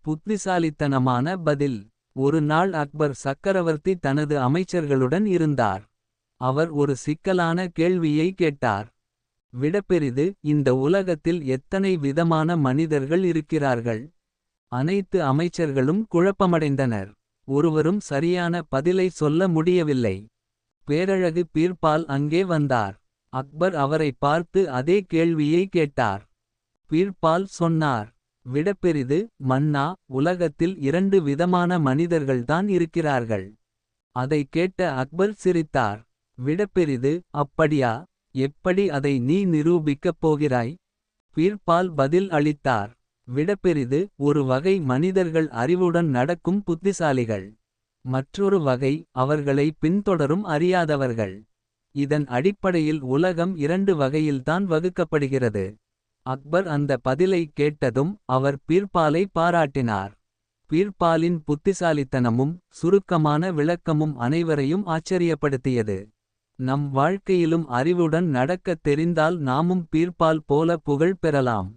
புத்திசாலித்தனமான பதில். ஒரு நாள் அக்பர் சக்கரவர்த்தி தனது அமைச்சர்களுடன் இருந்தார். அவர் ஒரு சிக்கலான கேள்வியை கேட்டார். விடப்பெரிது, இந்த உலகத்தில் எத்தனை விதமான மனிதர்கள் இருக்கிறார்கள். அனைத்து அமைச்சர்களும் குழப்பமடைந்தனர். ஒருவரும் சரியான பதிலை சொல்ல முடியவில்லை. பேரழகு பீர்பால் அங்கே வந்தார். அக்பர் அவரை பார்த்து அதே கேள்வியை கேட்டார். பீர்பால் சொன்னார், விடப்பெரிது மன்னா, உலகத்தில் இரண்டு விதமான மனிதர்கள்தான் இருக்கிறார்கள். அதை கேட்ட அக்பர் சிரித்தார். விடப்பெரிது, அப்படியா? எப்படி அதை நீ நிரூபிக்கப் போகிறாய்? பீர்பால் பதில் அளித்தார். விடப்பெரிது, ஒரு வகை மனிதர்கள் அறிவுடன் நடக்கும் புத்திசாலிகள். மற்றொரு வகை அவர்களை பின்தொடரும் அறியாதவர்கள். இதன் அடிப்படையில் உலகம் இரண்டு வகையில்தான் வகுக்கப்படுகிறது. அக்பர் அந்த பதிலை கேட்டதும் அவர் பீர்பாலை பாராட்டினார். பீர்பாலின் புத்திசாலித்தனமும் சுருக்கமான விளக்கமும் அனைவரையும் ஆச்சரியப்படுத்தியது. நம் வாழ்க்கையிலும் அறிவுடன் நடக்கத் தெரிந்தால் நாமும் பீர்பால் போல புகழ் பெறலாம்.